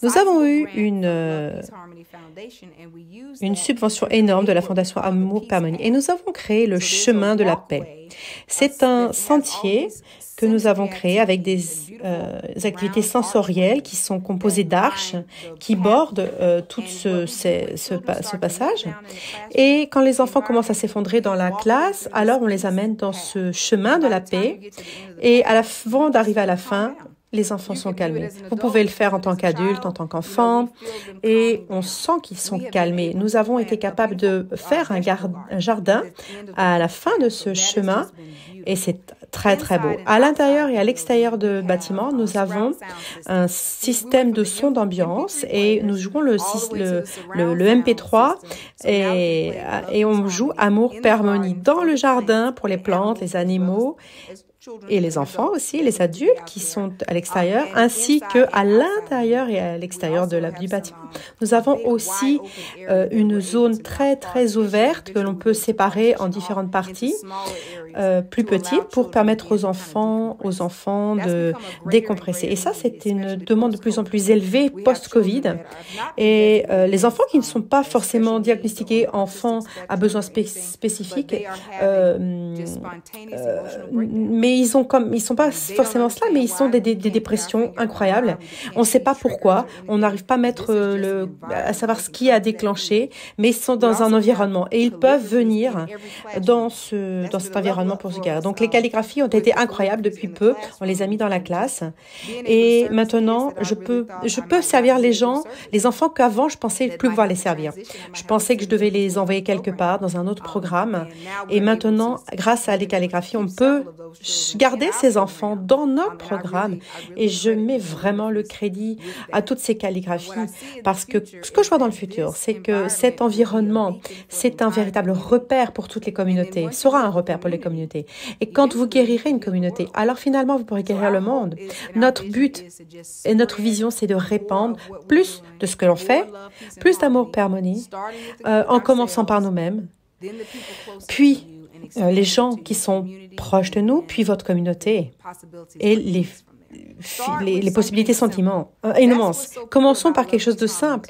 Nous avons eu une subvention énorme de la Fondation Amour Paix Harmonie et nous avons créé le chemin de la paix. C'est un sentier que nous avons créé avec des activités sensorielles qui sont composées d'arches qui bordent tout ce passage. Et quand les enfants commencent à s'effondrer dans la classe, alors on les amène dans ce chemin de la paix et avant d'arriver à la fin, les enfants sont calmés. Vous pouvez le faire en tant qu'adulte, en tant qu'enfant, et on sent qu'ils sont calmés. Nous avons été capables de faire un jardin à la fin de ce chemin, et c'est très, très beau. À l'intérieur et à l'extérieur du bâtiment, nous avons un système de son d'ambiance, et nous jouons le MP3, et on joue Amour, Paix, Harmonie dans le jardin pour les plantes, les animaux, et les enfants aussi, les adultes qui sont à l'extérieur, ainsi qu'à l'intérieur et à l'extérieur du bâtiment. Nous avons aussi une zone très, très ouverte que l'on peut séparer en différentes parties plus petites pour permettre aux enfants de décompresser. Et ça, c'est une demande de plus en plus élevée post-Covid. Et les enfants qui ne sont pas forcément diagnostiqués enfants à besoins spécifiques, mais ils sont pas forcément cela, mais ils ont des dépressions incroyables. On ne sait pas pourquoi, on n'arrive pas à savoir ce qui a déclenché, mais ils sont dans un environnement et ils peuvent venir dans cet environnement pour se guérir. Donc les calligraphies ont été incroyables depuis peu, on les a mis dans la classe et maintenant je peux servir les enfants qu'avant je pensais plus pouvoir les servir. Je pensais que je devais les envoyer quelque part dans un autre programme et maintenant grâce à les calligraphies on peut garder ces enfants dans notre programme et je mets vraiment le crédit à toutes ces calligraphies parce que ce que je vois dans le futur, c'est que cet environnement, c'est un véritable repère pour toutes les communautés, sera un repère pour les communautés. Et quand vous guérirez une communauté, alors finalement vous pourrez guérir le monde. Notre but et notre vision, c'est de répandre plus de ce que l'on fait, plus d'amour, paix, harmonie, en commençant par nous-mêmes, puis les gens qui sont proches de nous, puis votre communauté. Et les possibilités sont immenses. Commençons par quelque chose de simple.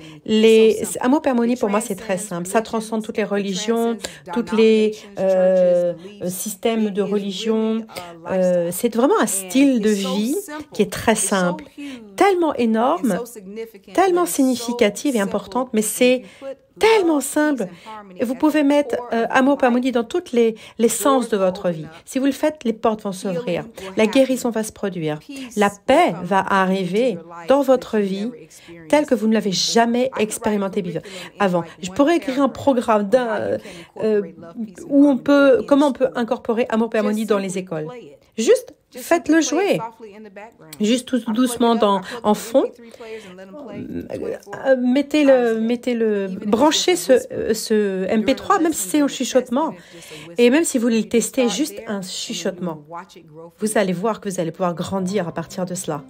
Amour, paix, harmonie, pour moi, c'est très simple. Ça transcende toutes les religions, tous les systèmes de religion. C'est vraiment un style de vie qui est très simple, tellement énorme, tellement significative et importante, mais c'est tellement simple. Et vous pouvez mettre amour, paix, harmonie dans tous les sens de votre vie. Si vous le faites, les portes vont s'ouvrir. La guérison va se produire. La paix va arriver dans votre vie tel que vous ne l'avez jamais expérimenté avant. Je pourrais écrire un programme comment on peut incorporer amour, paix, harmonie dans les écoles. Juste faites-le jouer, juste tout doucement en fond. Branchez ce MP3, même si c'est un chuchotement. Et même si vous voulez le tester, juste un chuchotement. Vous allez voir que vous allez pouvoir grandir à partir de cela.